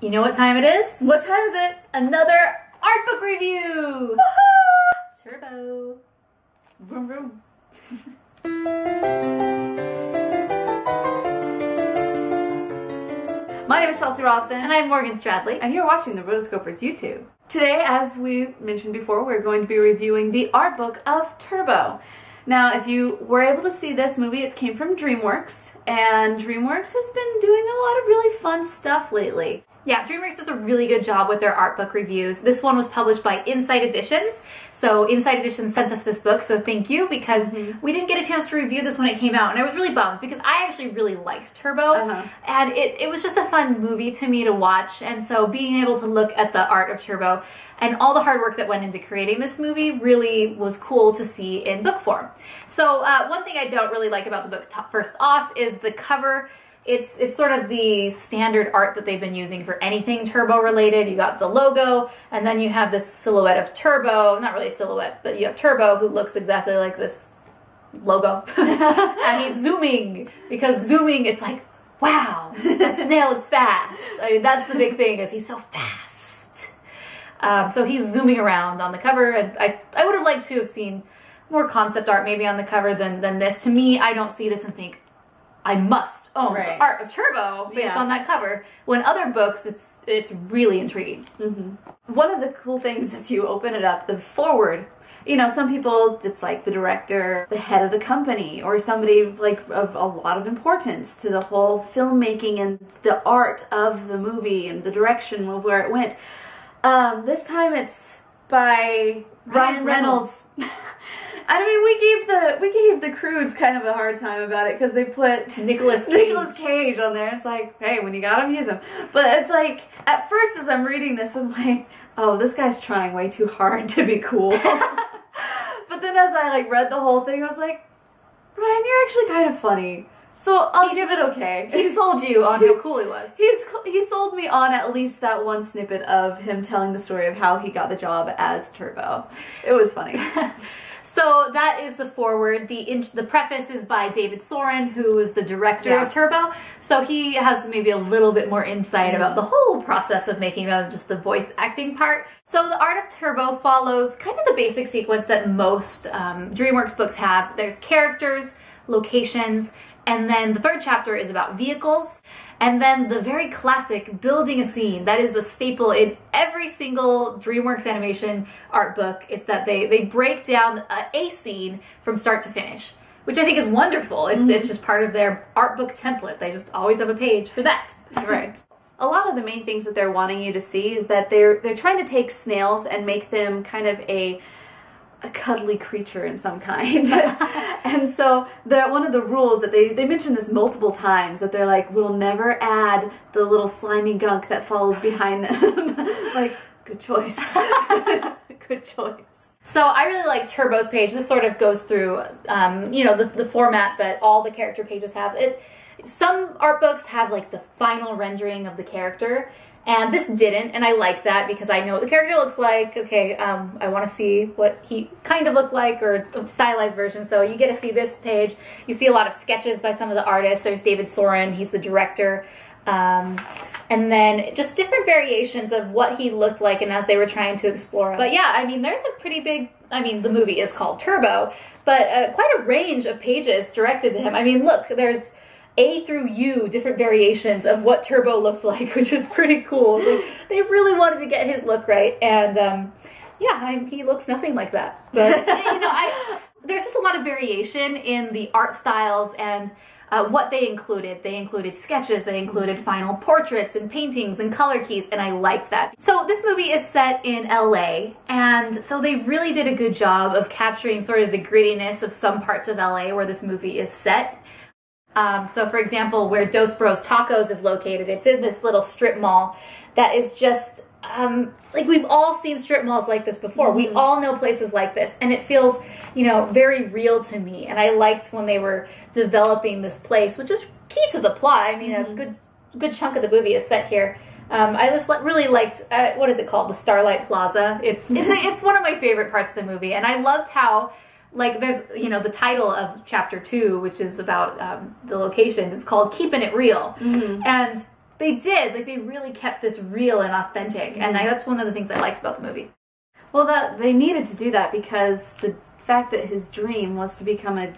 You know what time it is? What time is it? Another art book review! Turbo. Vroom vroom. My name is Chelsea Robson. And I'm Morgan Stradling. And you're watching the Rotoscopers YouTube. Today, as we mentioned before, we're going to be reviewing the art book of Turbo. Now, if you were able to see this movie, it came from DreamWorks, and DreamWorks has been doing a lot of really fun stuff lately. Yeah, DreamWorks does a really good job with their art book reviews. This one was published by Insight Editions. So Insight Editions sent us this book, so thank you, because we didn't get a chance to review this when it came out, and I was really bummed because I actually really liked Turbo, and it was just a fun movie to me to watch, and so being able to look at the art of Turbo and all the hard work that went into creating this movie really was cool to see in book form. So one thing I don't really like about the book, first off, is the cover. It's sort of the standard art that they've been using for anything Turbo related. You got the logo, and then you have this silhouette of Turbo, not really a silhouette, but you have Turbo who looks exactly like this logo. And he's zooming, because zooming, it's like, wow, that snail is fast. I mean, that's the big thing, is he's so fast. So he's zooming around on the cover, and I would have liked to have seen more concept art maybe on the cover than this. To me, I don't see this and think, I must own the art of Turbo based on that cover. When other books, it's really intriguing. One of the cool things is you open it up, the forward. You know, some people, it's like the director, the head of the company, or somebody like of a lot of importance to the whole filmmaking and the art of the movie and the direction of where it went. This time it's by Ryan Reynolds. I mean, we gave the Croods kind of a hard time about it because they put Nicolas Cage on there. It's like, hey, when you got him, use him. But it's like, at first as I'm reading this, I'm like, oh, this guy's trying way too hard to be cool. But then as I like read the whole thing, I was like, Ryan, you're actually kind of funny. So I'll give it okay. He sold you on how cool he was. He sold me on at least that one snippet of him telling the story of how he got the job as Turbo. It was funny. So that is the foreword. The preface is by David Soren, who is the director of Turbo. So he has maybe a little bit more insight about the whole process of making rather than just the voice acting part. So the art of Turbo follows kind of the basic sequence that most DreamWorks books have. There's characters, locations, and then the third chapter is about vehicles. And then the very classic building a scene. That is a staple in every single DreamWorks animation art book, is that they break down a scene from start to finish, which I think is wonderful. It's just part of their art book template. They just always have a page for that. Right. A lot of the main things that they're wanting you to see is that they're trying to take snails and make them kind of a cuddly creature in some kind. And so one of the rules that they mention this multiple times, that they're like, we'll never add the little slimy gunk that follows behind them. Like, good choice. Good choice. So I really like Turbo's page. This sort of goes through, you know, the format that all the character pages have. Some art books have like the final rendering of the character, and this didn't, and I like that because I know what the character looks like. Okay, I want to see what he kind of looked like, or a stylized version. So you get to see this page. You see a lot of sketches by some of the artists. There's David Soren, he's the director. And then just different variations of what he looked like and as they were trying to explore him. But yeah, I mean, there's a pretty big, I mean, the movie is called Turbo, but quite a range of pages directed to him. I mean, look, there's A through U, different variations of what Turbo looks like, which is pretty cool. So they really wanted to get his look right, and yeah, he looks nothing like that. But you know, there's just a lot of variation in the art styles and what they included. They included sketches, they included final portraits and paintings and color keys, and I liked that. So this movie is set in LA, and so they really did a good job of capturing sort of the grittiness of some parts of LA where this movie is set. So for example, where Dos Bros Tacos is located, it's in this little strip mall that is just, like, we've all seen strip malls like this before. We all know places like this, and it feels, you know, very real to me. And I liked when they were developing this place, which is key to the plot. I mean, a good chunk of the movie is set here. I just really liked, what is it called? The Starlight Plaza. It's one of my favorite parts of the movie, and I loved how, like, there's, you know, the title of chapter 2, which is about the locations. It's called Keeping It Real. And They did. Like, they really kept this real and authentic, and that's one of the things I liked about the movie. Well, they needed to do that because the fact that his dream was to become an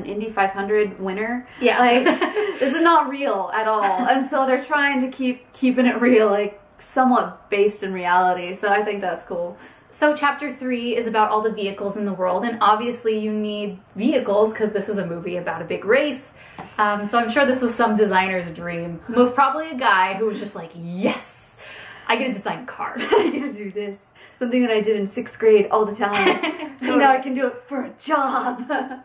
Indy 500 winner, like, this is not real at all. And so they're trying to keeping it real, like, somewhat based in reality. So I think that's cool. So chapter 3 is about all the vehicles in the world, and obviously you need vehicles because this is a movie about a big race. So I'm sure this was some designer's dream. Most probably a guy who was just like, yes, I get to design cars. I get to do this. Something that I did in 6th grade all the time. And now I can do it for a job.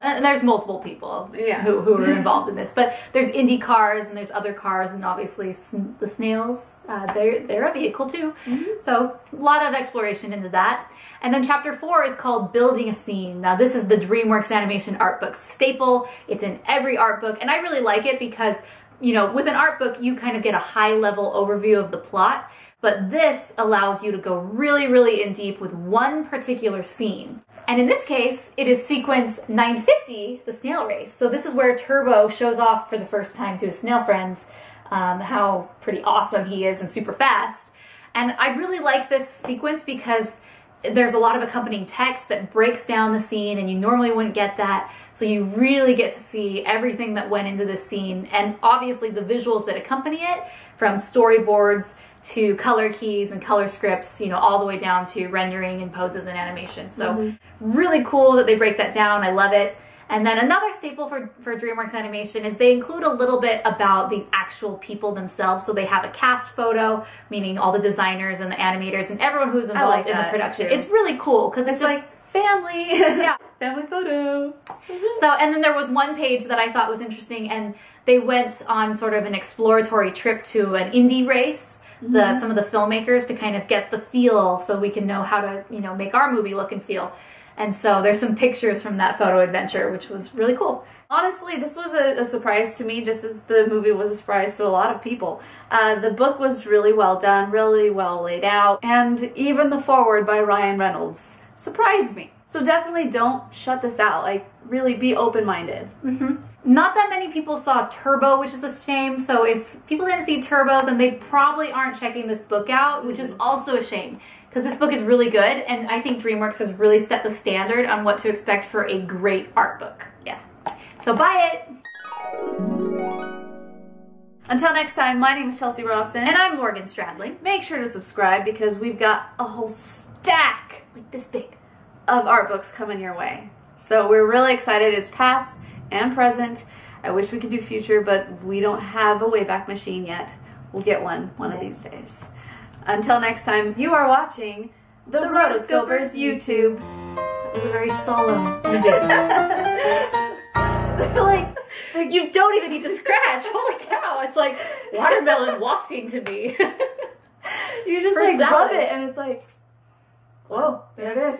And there's multiple people who are involved in this. But there's Indy cars, and there's other cars, and obviously the snails, they're a vehicle too. So a lot of exploration into that. And then chapter 4 is called Building a Scene. Now this is the DreamWorks animation art book staple. It's in every art book, and I really like it because, you know, with an art book you kind of get a high-level overview of the plot. But this allows you to go really, really in deep with one particular scene. And in this case, it is sequence 950, the snail race. So this is where Turbo shows off for the first time to his snail friends how pretty awesome he is and super fast. And I really like this sequence because there's a lot of accompanying text that breaks down the scene, and you normally wouldn't get that. So you really get to see everything that went into this scene, and obviously the visuals that accompany it, from storyboards to color keys and color scripts, you know, all the way down to rendering and poses and animation. So really cool that they break that down. I love it. And then another staple for DreamWorks Animation is they include a little bit about the actual people themselves. So they have a cast photo, meaning all the designers and the animators and everyone who's involved in the production. Too. It's really cool because it's just like family. Yeah. Family photo. So, and then there was one page that I thought was interesting, and they went on sort of an exploratory trip to an indie race. Some of the filmmakers to kind of get the feel so we can know how to, you know, make our movie look and feel. And so there's some pictures from that photo adventure, which was really cool. Honestly, this was a surprise to me, just as the movie was a surprise to a lot of people. The book was really well done, really well laid out, and even the foreword by Ryan Reynolds surprised me. So definitely don't shut this out. Like, really be open-minded. Not that many people saw Turbo, which is a shame. So if people didn't see Turbo, then they probably aren't checking this book out, which is also a shame. Because this book is really good, and I think DreamWorks has really set the standard on what to expect for a great art book. Yeah. So buy it! Until next time, my name is Chelsea Robson. And I'm Morgan Stradling. Make sure to subscribe because we've got a whole stack, like this big, of art books coming your way. So we're really excited. It's past and present. I wish we could do future, but we don't have a Wayback Machine yet. We'll get one of these days. Until next time, you are watching the Rotoscopers YouTube. That was a very solemn ending. They're like, you don't even need to scratch. Holy cow, it's like watermelon wafting to me. You just like rub it and it's like, whoa, there it is.